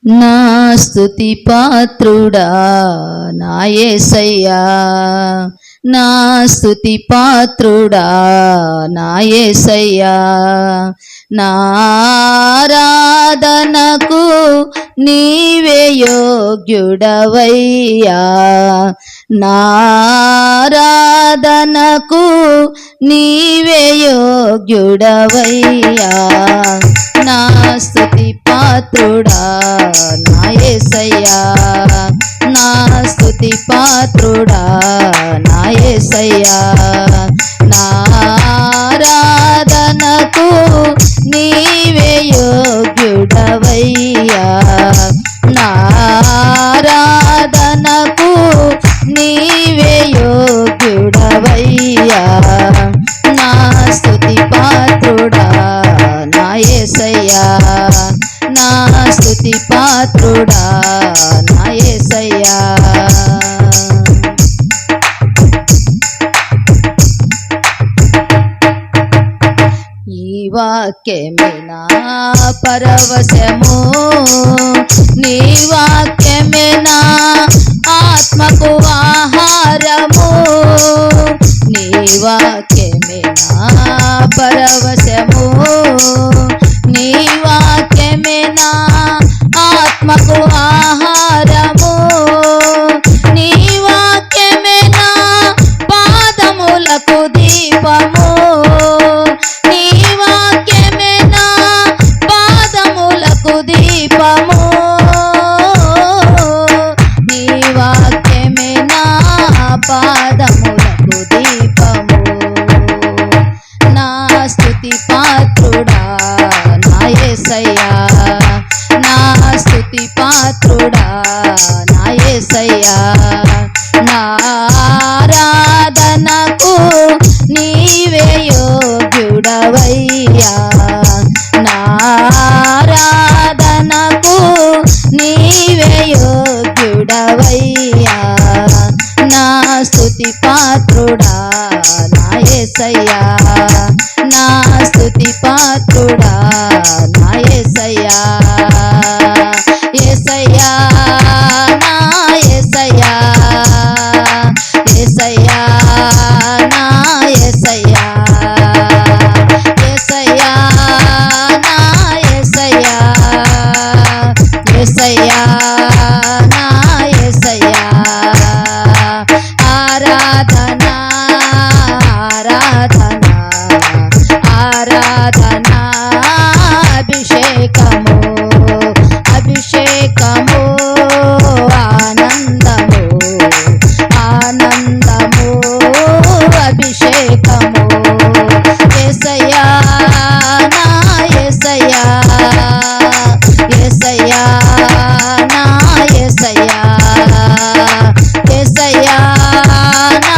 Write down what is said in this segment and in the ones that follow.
నా స్తుతి పాత్రుడా నా యేసయ్యా, నా స్తుతి పాత్రుడా నా యేసయ్యా, నా ఆరాధనకు నీవే యోగ్యుడవయ్యా, నా ఆరాధనకు నీవే యోగ్యుడవయ్యా, నా స్తుతి పాత్రుడా నా యేసయ్యా, నా స్తుతి పాత్రుడా నా యేసయ్యా, నా ఆరాధనకు నీవే యోగ్యుడవయ్యా, నా ఆరాధనకు నీవే యోగ్యుడవయ్యా, నా స్తుతి పాత్రుడా నా యేసయ్యా, నా స్తుతి పాత్రుడా నా యేసయ్యా. ఈ వాక్యమే నా పరవశము, నీ వాక్యమే నా ఆత్మకు ఆహారము, నీ వాక్యమే నా పరవశము, నీ వాక్యమే నా ఆత్మకు ఆహారము, నీ వాక్యమే నా పాదములకు దీపము, నీ వాక్యమే నా పాదములకు దీపము, నీ వాక్యమే నా పాదములకు దీపము, నా స్తుతి పాత్రుడా నా యేసయ్యా, నా స్తుతి పాత్రుడా నా యేసయ్యా, నా ఆరాధనకు నీవే యోగ్యుడవయ్యా, నా ఆరాధనకు నీవే యోగ్యుడవయ్యా, నా స్తుతి పాత్రుడా నా యేసయ్యా, నా స్తుతి పాత్రుడా నా యేసయ్యా, యేసయ్యా నా యేసయ్యా, యేసయ్యా నా యేసయ్యా, యేసయ్యా నా యేసయ్యా, యేసయ్యా నా యేసయ్యా, ఆరాధనా ఆరాధనా ఆరాధనా, అభిషేకము అభిషేకము, ఆనందము ఆనందము, అభిషేకము, యేసయ్యా నా యేసయ్యా, యేసయ్యా నా యేసయ్యా, యేసయ్యా నా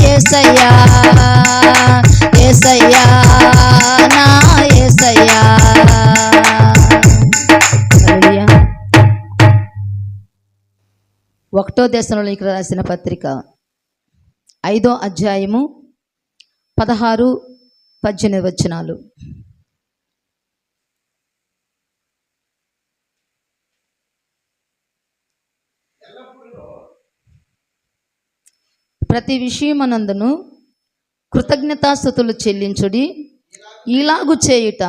యేసయ్యా, యేసయ్యా నా యేసయ్యా. హల్లెలూయా. 1 దశలోనికి రాసిన పత్రిక 5వ అధ్యాయము 16-18 వచనాలు. ప్రతి విషయమనందును కృతజ్ఞతాస్తుతులు చెల్లించుడి, ఇలాగు చేయుట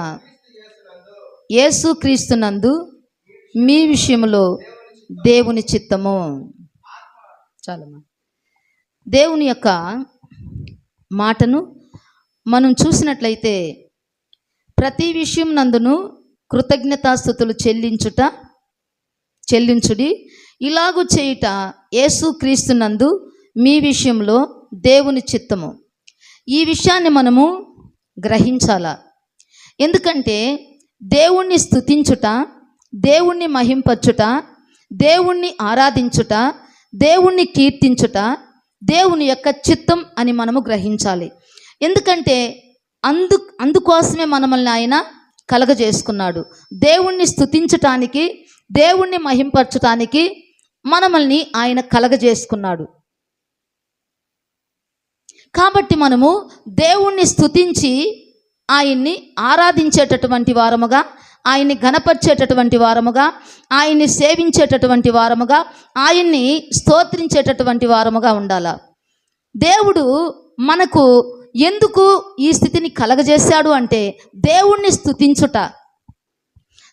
యేసుక్రీస్తునందు మీ విషయంలో దేవుని చిత్తము. చాలమ్మా. దేవుని యొక్క మాటను మనం చూసినట్లయితే ప్రతి విషయం నందును కృతజ్ఞతాస్తుతులు చెల్లించుడి, ఇలాగు చేయుట యేసుక్రీస్తునందు మీ విషయంలో దేవుని చిత్తము. ఈ విషయాన్ని మనము గ్రహించాలా. ఎందుకంటే దేవుణ్ణి స్తుతించుట, దేవుణ్ణి మహింపచ్చుట, దేవుణ్ణి ఆరాధించుట, దేవుణ్ణి కీర్తించుట దేవుని యొక్క చిత్తం అని మనము గ్రహించాలి. ఎందుకంటే అందుకోసమే మనల్ని ఆయన కలగజేసుకున్నాడు. దేవుణ్ణి స్తుతించటానికి, దేవుణ్ణి మహింపరచటానికి మనల్ని ఆయన కలగజేసుకున్నాడు. కాబట్టి మనము దేవుణ్ణి స్తుతించి ఆయన్ని ఆరాధించేటటువంటి వారముగా, ఆయన్ని ఘనపరిచేటటువంటి వారముగా, ఆయన్ని సేవించేటటువంటి వారముగా, ఆయన్ని స్తోత్రించేటటువంటి వారముగా ఉండాలి. దేవుడు మనకు ఎందుకు ఈ స్థితిని కలగజేశాడు అంటే దేవుణ్ణి స్తుతించుట,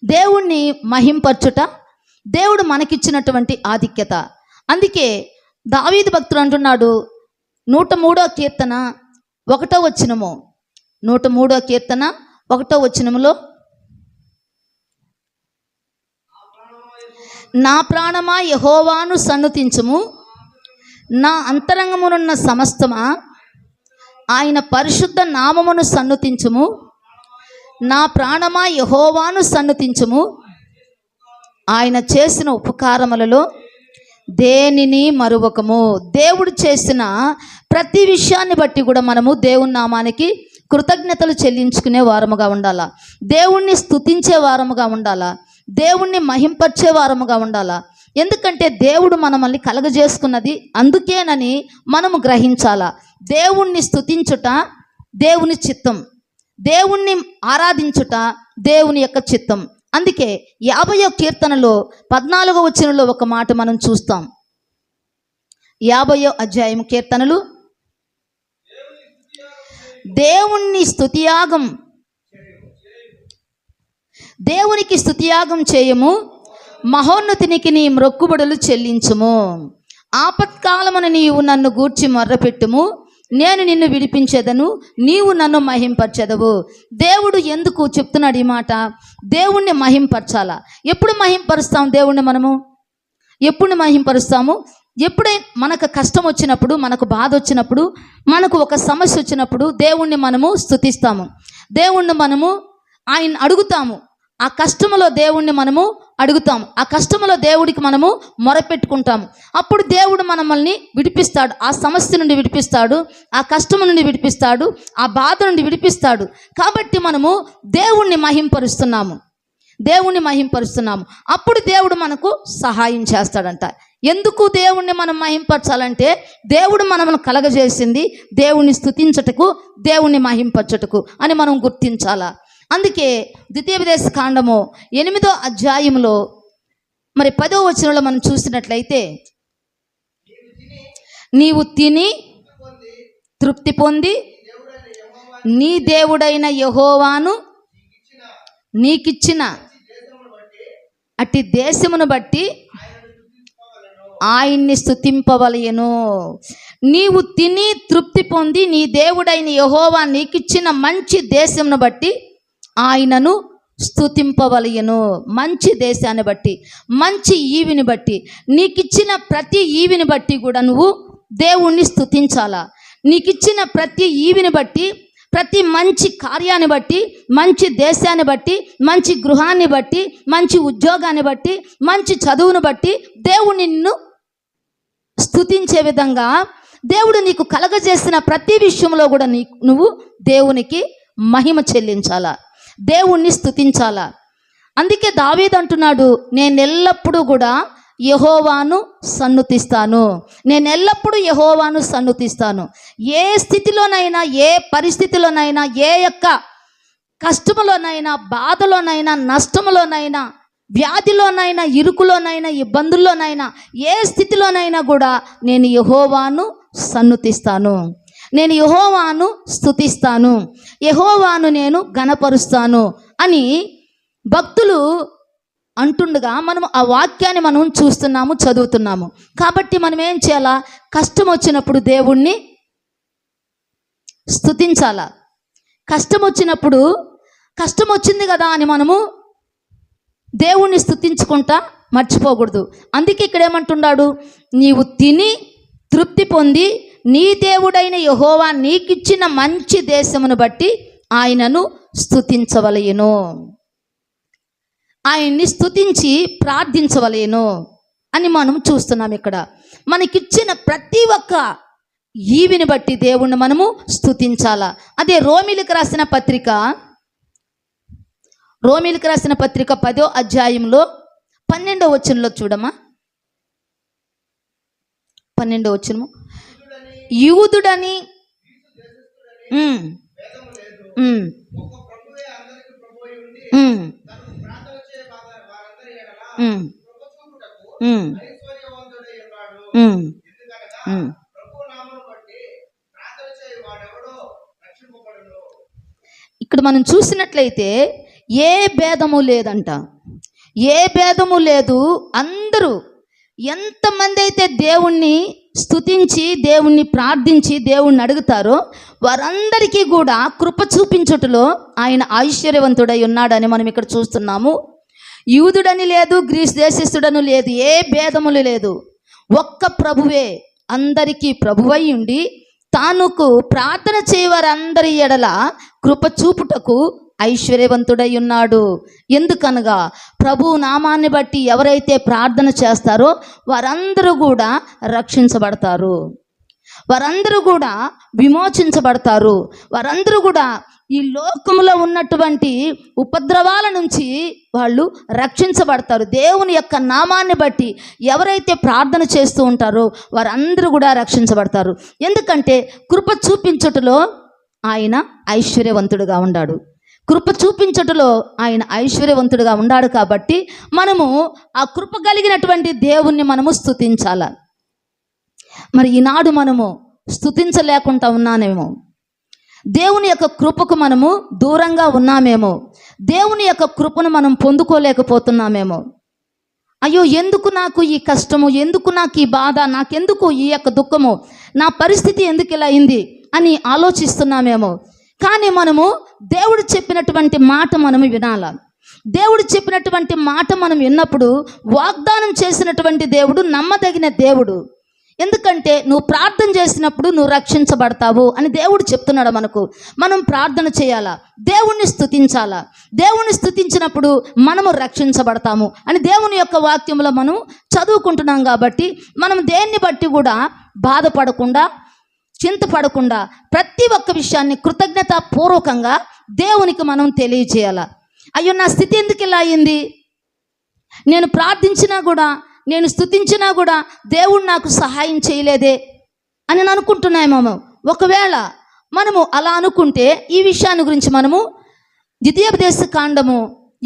దేవుణ్ణి మహింపరచుట దేవుడు మనకిచ్చినటువంటి ఆధిక్యత. అందుకే దావీదు భక్తుడు అంటున్నాడు 103వ కీర్తన 1వ వచనము, 103వ కీర్తన 1వ వచనములో, నా ప్రాణమా యెహోవాను సన్నుతించుము, నా అంతరంగమునున్న సమస్తమా ఆయన పరిశుద్ధ నామమును సన్నుతించుము. నా ప్రాణమా యెహోవాను సన్నుతించుము, ఆయన చేసిన ఉపకారములలో దేనిని మరువకము. దేవుడు చేసిన ప్రతి విషయాన్ని బట్టి కూడా మనము దేవుని నామానికి కృతజ్ఞతలు చెల్లించుకునే వారముగా ఉండాలా, దేవుణ్ణి స్తుతించే వారముగా ఉండాలా, దేవుణ్ణి మహింపరిచే వారముగా ఉండాలా. ఎందుకంటే దేవుడు మనల్ని కలగజేసుకున్నది అందుకేనని మనము గ్రహించాలా. దేవుణ్ణి స్తుతించుట దేవుని చిత్తం, దేవుణ్ణి ఆరాధించుట దేవుని యొక్క చిత్తం. అందుకే 50వ కీర్తనలో 14వ వచనంలో ఒక మాట మనం చూస్తాం. 50వ అధ్యాయం కీర్తనలు, దేవునికి స్తుతియాగం చేయము, మహోన్నతునికి నీ మ్రొక్కుబడులు చెల్లించుము. ఆపత్కాలమున నీవు నన్ను గూర్చి మొర్రపెట్టుము, నేను నిన్ను విడిపించెదను, నీవు నన్ను మహింపరచెదవు. దేవుడు ఎందుకు చెప్తున్నాడు ఈ మాట? దేవుణ్ణి మహింపరచాలా. ఎప్పుడు మహింపరుస్తాం దేవుణ్ణి? మనము ఎప్పుడు మహింపరుస్తాము? ఎప్పుడైనా మనకు కష్టం వచ్చినప్పుడు, మనకు బాధ వచ్చినప్పుడు, మనకు ఒక సమస్య వచ్చినప్పుడు దేవుణ్ణి మనము స్తుతిస్తాము, దేవుణ్ణి మనము ఆయన అడుగుతాము. ఆ కష్టములో దేవుణ్ణి మనము అడుగుతాము, ఆ కష్టములో దేవుడికి మనము మొరపెట్టుకుంటాము. అప్పుడు దేవుడు మనల్ని విడిపిస్తాడు, ఆ సమస్య నుండి విడిపిస్తాడు, ఆ కష్టము నుండి విడిపిస్తాడు, ఆ బాధ నుండి విడిపిస్తాడు. కాబట్టి మనము దేవుణ్ణి మహింపరుస్తున్నాము, దేవుణ్ణి మహింపరుస్తున్నాము. అప్పుడు దేవుడు మనకు సహాయం చేస్తాడంట. ఎందుకు దేవుణ్ణి మనం మహింపరచాలంటే దేవుడు మనల్ని కలగజేసింది దేవుణ్ణి స్తుతించటకు, దేవుణ్ణి మహింపరచటకు అని మనం గుర్తించాలా. అందుకే ద్వితీయోపదేశ కాండము 8వ అధ్యాయంలో మరి 10వ వచనంలో మనం చూసినట్లయితే, నీవు తిని తృప్తి పొంది నీ దేవుడైన యెహోవాను నీకిచ్చిన అట్టి దేశమును బట్టి ఆయన్ని స్తుతింపవలెను. నీవు తిని తృప్తి పొంది నీ దేవుడైన యెహోవా నీకిచ్చిన మంచి దేశమును బట్టి ఆయనను స్తుతింపవలెను. మంచి దేశాన్ని బట్టి, మంచి ఈవిని బట్టి, నీకిచ్చిన ప్రతి ఈవిని బట్టి కూడా నువ్వు దేవుణ్ణి స్తుతించాలా. నీకిచ్చిన ప్రతి ఈవిని బట్టి, ప్రతి మంచి కార్యాన్ని బట్టి, మంచి దేశాన్ని బట్టి, మంచి గృహాన్ని బట్టి, మంచి ఉద్యోగాన్ని బట్టి, మంచి చదువును బట్టి దేవుని నిన్ను స్తుతించే విధంగా దేవుడు నీకు కలగజేసిన ప్రతి విషయంలో కూడా నువ్వు దేవునికి మహిమ చెల్లించాలా, దేవుణ్ణి స్తుతించాలా. అందుకే దావీదు అంటున్నాడు, నేను ఎల్లప్పుడూ కూడా యెహోవాను సన్నుతిస్తాను, నేను ఎల్లప్పుడూ యెహోవాను సన్నుతిస్తాను. ఏ స్థితిలోనైనా, ఏ పరిస్థితిలోనైనా, ఏ యొక్క కష్టములోనైనా, బాధలోనైనా, నష్టములోనైనా, వ్యాధిలోనైనా, ఇరుకులోనైనా, ఇబ్బందుల్లోనైనా, ఏ స్థితిలోనైనా కూడా నేను యెహోవాను సన్నుతిస్తాను, నేను యెహోవాను స్తుతిస్తాను, యెహోవాను నేను ఘనపరుస్తాను అని భక్తులు అంటుండగా మనం ఆ వాక్యాన్ని మనం చూస్తున్నాము, చదువుతున్నాము. కాబట్టి మనం ఏం చేయాలా? కష్టం వచ్చినప్పుడు దేవుణ్ణి స్తుతించాలా. కష్టం వచ్చినప్పుడు కష్టం వచ్చింది కదా అని మనము దేవుణ్ణి స్తుతించుకుంటా మర్చిపోకూడదు. అందుకే ఇక్కడ ఏమంటున్నాడు? నీవు తిని తృప్తి పొంది నీ దేవుడైన యెహోవా నీకిచ్చిన మంచి దేశమును బట్టి ఆయనను స్తుతించవలెను, ఆయన్ని స్తుతించి ప్రార్థించవలేను అని మనం చూస్తున్నాం. ఇక్కడ మనకిచ్చిన ప్రతి ఒక్క ఈవిని బట్టి దేవుణ్ణి మనము స్తుతించాలా. అదే రోమీలకు రాసిన పత్రిక 10వ అధ్యాయంలో 12వ వచనంలో చూడమ్మా. 12వ వచనము, యూదుడని ఉమ్, ఉమ్, ఉమ్, ఉమ్. ఇక్కడ మనం చూసినట్లయితే ఏ భేదము లేదంట, ఏ భేదము లేదు. అందరూ ఎంతమంది అయితే దేవుణ్ణి స్తుతించి దేవుణ్ణి ప్రార్థించి దేవుణ్ణి అడుగుతారో వారందరికీ కూడా కృప చూపించుటలో ఆయన ఐశ్వర్యవంతుడై ఉన్నాడని మనం ఇక్కడ చూస్తున్నాము. యూదుడని లేదు, గ్రీస్ దేశస్థుడని లేదు, ఏ భేదములు లేదు. ఒక్క ప్రభువే అందరికీ ప్రభువై ఉండి తానుకు ప్రార్థన చేయవారందరి ఎడల కృప చూపుటకు ఐశ్వర్యవంతుడై ఉన్నాడు. ఎందుకనగా ప్రభు నామాన్ని బట్టి ఎవరైతే ప్రార్థన చేస్తారో వారందరూ కూడా రక్షించబడతారు, వారందరూ కూడా విమోచించబడతారు, వారందరూ కూడా ఈ లోకంలో ఉన్నటువంటి ఉపద్రవాల నుంచి వాళ్ళు రక్షించబడతారు. దేవుని యొక్క నామాన్ని బట్టి ఎవరైతే ప్రార్థన చేస్తూ ఉంటారో వారందరూ కూడా రక్షించబడతారు. ఎందుకంటే కృప చూపించుటలో ఆయన ఐశ్వర్యవంతుడుగా ఉన్నాడు, కృప చూపించుటలో ఆయన ఐశ్వర్యవంతుడుగా ఉన్నాడు. కాబట్టి మనము ఆ కృప కలిగినటువంటి దేవుణ్ణి మనము స్తుతించాల. మరి ఈనాడు మనము స్తుతించలేకుండా ఉన్నానేమో, దేవుని యొక్క కృపకు మనము దూరంగా ఉన్నామేమో, దేవుని యొక్క కృపను మనం పొందుకోలేకపోతున్నామేమో. అయ్యో, ఎందుకు నాకు ఈ కష్టము, ఎందుకు నాకు ఈ బాధ, నాకెందుకు ఈ యొక్క దుఃఖము, నా పరిస్థితి ఎందుకు ఇలా అయింది అని ఆలోచిస్తున్నామేమో. కానీ మనము దేవుడు చెప్పినటువంటి మాట మనము వినాల. దేవుడు చెప్పినటువంటి మాట మనం విన్నప్పుడు వాగ్దానం చేసినటువంటి దేవుడు నమ్మదగిన దేవుడు. ఎందుకంటే నువ్వు ప్రార్థన చేసినప్పుడు నువ్వు రక్షించబడతావు అని దేవుడు చెప్తున్నాడు మనకు. మనం ప్రార్థన చేయాలా, దేవుణ్ణి స్తుతించాలా. దేవుణ్ణి స్తుతించినప్పుడు మనము రక్షించబడతాము అని దేవుని యొక్క వాక్యంలో మనం చదువుకుంటున్నాం. కాబట్టి మనం దేన్ని బట్టి కూడా బాధపడకుండా, చింతపడకుండా ప్రతి ఒక్క విషయాన్ని కృతజ్ఞతాపూర్వకంగా దేవునికి మనం తెలియజేయాల. అయ్యో, నా స్థితి ఎందుకు ఇలా అయింది, నేను ప్రార్థించినా కూడా, నేను స్తుతించినా కూడా దేవుడు నాకు సహాయం చేయలేదే అని అనుకుంటున్నామేమో. ఒకవేళ మనము అలా అనుకుంటే ఈ విషయాన్ని గురించి మనము ద్వితీయోపదేశ కాండము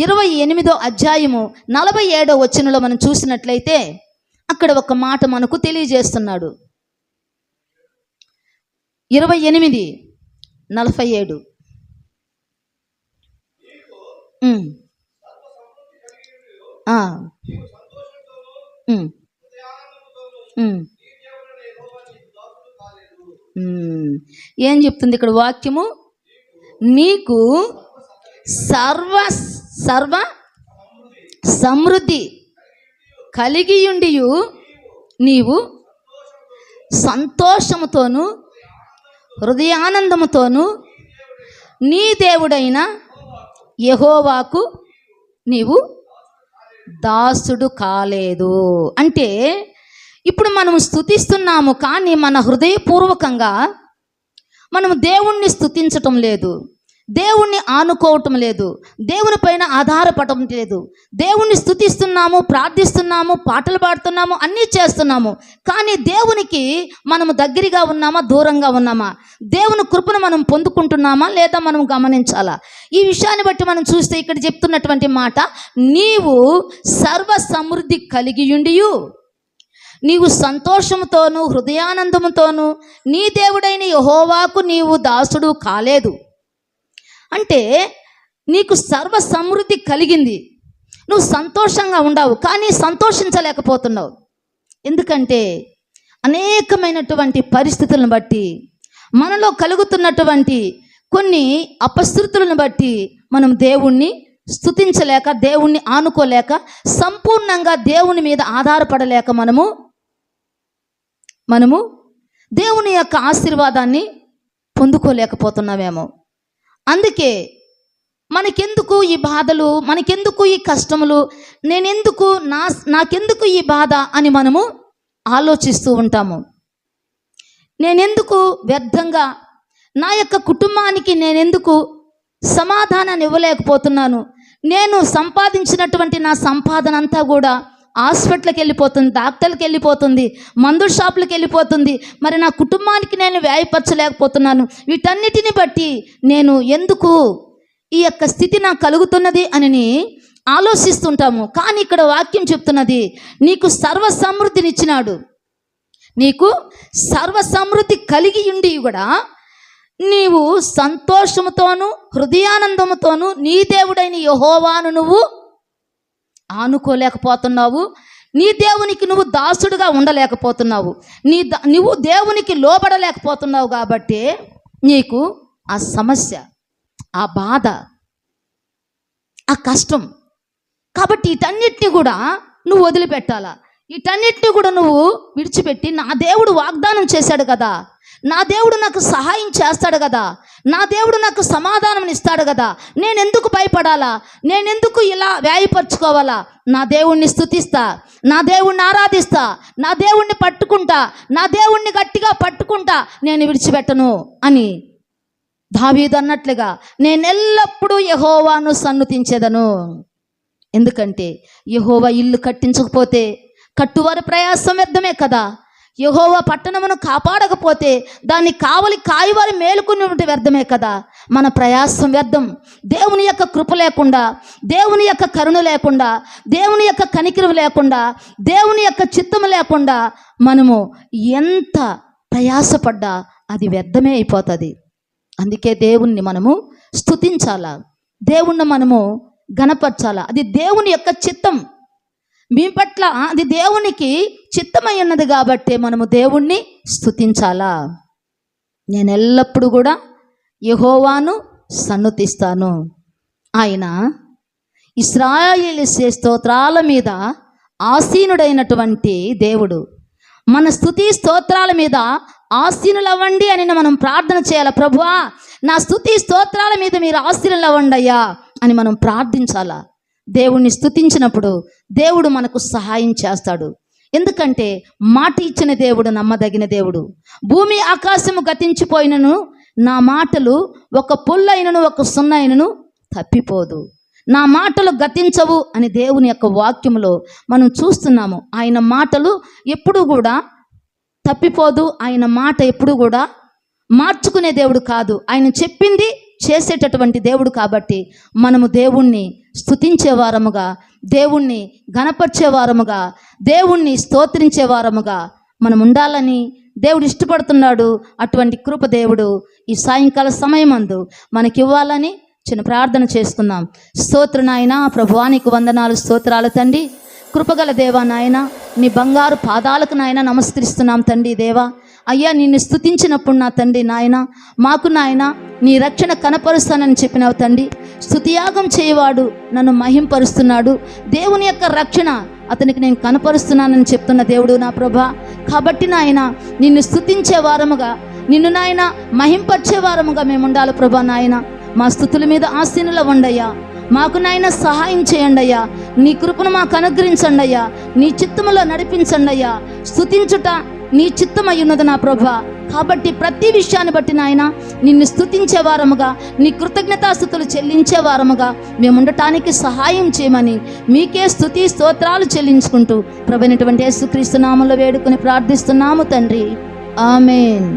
28వ అధ్యాయము 47వ వచనంలో మనం చూసినట్లయితే అక్కడ ఒక మాట మనకు తెలియజేస్తున్నాడు. 28:47. ఏం చెప్తుంది ఇక్కడ వాక్యము? నీకు సర్వ సమృద్ధి కలిగియుండియు నీవు సంతోషముతోను హృదయానందముతోను నీ దేవుడైన యెహోవాకు నీవు దాసుడు కాలేదు. అంటే ఇప్పుడు మనం స్తుతిస్తున్నాము, కానీ మన హృదయపూర్వకంగా మనం దేవుణ్ణి స్తుతించటం లేదు, దేవుణ్ణి ఆనుకోవటం లేదు, దేవుని పైన ఆధారపడటం లేదు. దేవుణ్ణి స్తుతిస్తున్నాము, ప్రార్థిస్తున్నాము, పాటలు పాడుతున్నాము, అన్నీ చేస్తున్నాము, కానీ దేవునికి మనము దగ్గరగా ఉన్నామా, దూరంగా ఉన్నామా, దేవుని కృపను మనం పొందుకుంటున్నామా లేదా మనం గమనించాలా. ఈ విషయాన్ని బట్టి మనం చూస్తే ఇక్కడ చెప్తున్నటువంటి మాట, నీవు సర్వ సమృద్ధి కలిగియుండియు నీవు సంతోషముతోను హృదయానందముతోను నీ దేవుడైన యెహోవాకు నీవు దాసుడు కాలేదు. అంటే నీకు సర్వ సమృద్ధి కలిగింది, నువ్వు సంతోషంగా ఉండవు, కానీ సంతోషించలేకపోతున్నావు. ఎందుకంటే అనేకమైనటువంటి పరిస్థితులను బట్టి, మనలో కలుగుతున్నటువంటి కొన్ని అపశృతులను బట్టి మనం దేవుణ్ణి స్తుతించలేక, దేవుణ్ణి ఆనుకోలేక, సంపూర్ణంగా దేవుని మీద ఆధారపడలేక మనము దేవుని యొక్క ఆశీర్వాదాన్ని పొందుకోలేకపోతున్నామేమో. అందుకే మనకెందుకు ఈ బాధలు, మనకెందుకు ఈ కష్టములు, నాకెందుకు ఈ బాధ అని మనము ఆలోచిస్తూ ఉంటాము. నేనెందుకు వ్యర్థంగా, నా యొక్క కుటుంబానికి నేనెందుకు సమాధానాన్ని ఇవ్వలేకపోతున్నాను, నేను సంపాదించినటువంటి నా సంపాదన అంతా కూడా హాస్పిటల్కి వెళ్ళిపోతుంది, డాక్టర్కి వెళ్ళిపోతుంది, మందుల షాపులకు వెళ్ళిపోతుంది, మరి నా కుటుంబానికి నేను వ్యయపరచలేకపోతున్నాను. వీటన్నిటిని బట్టి నేను ఎందుకు ఈ యొక్క స్థితి నాకు కలుగుతున్నది అని ఆలోచిస్తుంటాము. కానీ ఇక్కడ వాక్యం చెప్తున్నది, నీకు సర్వ సమృద్ధినిచ్చినాడు. నీకు సర్వ సమృద్ధి కలిగి ఉండి కూడా నీవు సంతోషముతోనూ హృదయానందముతోనూ నీ దేవుడైన యెహోవాను నువ్వు ఆనుకోలేకపోతున్నావు. నీ దేవునికి నువ్వు దాసుడుగా ఉండలేకపోతున్నావు. నువ్వు దేవునికి లోబడలేకపోతున్నావు. కాబట్టి నీకు ఆ సమస్య, ఆ బాధ, ఆ కష్టం. కాబట్టి వీటన్నిటిని కూడా నువ్వు వదిలిపెట్టాలా. వీటన్నిటిని కూడా నువ్వు విడిచిపెట్టి, నా దేవుడు వాగ్దానం చేశాడు కదా, నా దేవుడు నాకు సహాయం చేస్తాడు కదా, నా దేవుడు నాకు సమాధానం ఇస్తాడు కదా, నేనెందుకు భయపడాలా, నేనెందుకు ఇలా వ్యాయపరచుకోవాలా, నా దేవుణ్ణి స్తుతిస్తా, నా దేవుణ్ణి ఆరాధిస్తా, నా దేవుణ్ణి పట్టుకుంటా, నా దేవుణ్ణి గట్టిగా పట్టుకుంటా, నేను విడిచిపెట్టను అని దావీదు అన్నట్లుగా నేనెల్లప్పుడూ యెహోవాను సన్నుతించెదను. ఎందుకంటే యెహోవా ఇల్లు కట్టించకపోతే కట్టువారి ప్రయాసం వ్యర్థమే కదా. యెహోవా పట్టణమును కాపాడకపోతే దాన్ని కాయవారి మేలుకుని వ్యర్థమే కదా. మన ప్రయాసం వ్యర్థం. దేవుని యొక్క కృప లేకుండా, దేవుని యొక్క కరుణ లేకుండా, దేవుని యొక్క కనికరం లేకుండా, దేవుని యొక్క చిత్తము లేకుండా మనము ఎంత ప్రయాసపడ్డా అది వ్యర్థమే అయిపోతుంది. అందుకే దేవుణ్ణి మనము స్తుతించాలా, దేవుణ్ణి మనము గణపరచాలా. అది దేవుని యొక్క చిత్తం మీ పట్ల, అది దేవునికి చిత్తమై ఉన్నది కాబట్టి మనము దేవుణ్ణి స్తుతించాలా. నేను ఎల్లప్పుడూ కూడా యెహోవాను సన్నుతిస్తాను. ఆయన ఇశ్రాయేలు స్తోత్రాల మీద ఆసీనుడైనటువంటి దేవుడు. మన స్తుతి స్తోత్రాల మీద ఆసీనులవ్వండి అని మనం ప్రార్థన చేయాలి. ప్రభువా, నా స్తుతి స్తోత్రాల మీద మీరు ఆసీనులవ్వండి అయ్యా అని మనం ప్రార్థించాలా. దేవుణ్ణి స్తుతించినప్పుడు దేవుడు మనకు సహాయం చేస్తాడు. ఎందుకంటే మాట ఇచ్చిన దేవుడు నమ్మదగిన దేవుడు. భూమి ఆకాశము గతించిపోయినను నా మాటలు ఒక పొల్లైనను ఒక సున్నైనను తప్పిపోదు. నా మాటలు గతించవు అని దేవుని యొక్క వాక్యములో మనం చూస్తున్నాము. ఆయన మాటలు ఎప్పుడు కూడా తప్పిపోదు. ఆయన మాట ఎప్పుడు కూడా మార్చుకునే దేవుడు కాదు. ఆయన చెప్పింది చేసేటటువంటి దేవుడు. కాబట్టి మనము దేవుణ్ణి స్తుతించే వారముగా, దేవుణ్ణి గణపరిచే వారముగా, దేవుణ్ణి స్తోత్రించే వారముగా మనం ఉండాలని దేవుడు ఇష్టపడుతున్నాడు. అటువంటి కృప దేవుడు ఈ సాయంకాల సమయమందు మనకివ్వాలని చిన్న ప్రార్థన చేసుకుందాం. స్తోత్ర నాయనా, ప్రభువానికి వందనాలు, స్తోత్రాలు తండ్రి. కృపగల దేవా నాయన, నీ బంగారు పాదాలకు నాయన నమస్కరిస్తున్నాం తండ్రి. దేవా అయ్యా, నిన్ను స్తుతించినప్పుడు నా తండ్రి నాయన మాకు నాయన నీ రక్షణ కనపరుస్తానని చెప్పినావు తండ్రి. స్తుతియాగం చేయవాడు నన్ను మహింపరుస్తున్నాడు. దేవుని యొక్క రక్షణ అతనికి నేను కనపరుస్తున్నానని చెప్తున్న దేవుడు నా ప్రభా. కాబట్టి నాయన నిన్ను స్తుతించే వారముగా, నిన్ను నాయన మహింపరిచే వారముగా మేము ఉండాలి ప్రభా. నాయన మా స్తుతుల మీద ఆసీనుల ఉండయ్యా. మాకు నాయన సహాయం చేయండి అయ్యా. నీ కృపను మాకు అనుగ్రహించండి అయ్యా. నీ చిత్తములో నడిపించండి అయ్యా. స్తుతించుట నీ చిత్తమై ఉన్నది నా ప్రభా. కాబట్టి ప్రతి విషయాన్ని బట్టి నాయన నిన్ను స్తుతించే వారముగా, నీ కృతజ్ఞతాస్తుతులు చెల్లించే వారముగా మేము ఉండటానికి సహాయం చేయమని మీకే స్తుతి స్తోత్రాలు చెల్లించుకుంటూ ప్రభువైనటువంటి యేసుక్రీస్తు నామములో వేడుకొని ప్రార్థిస్తున్నాము తండ్రి. ఆమేన్.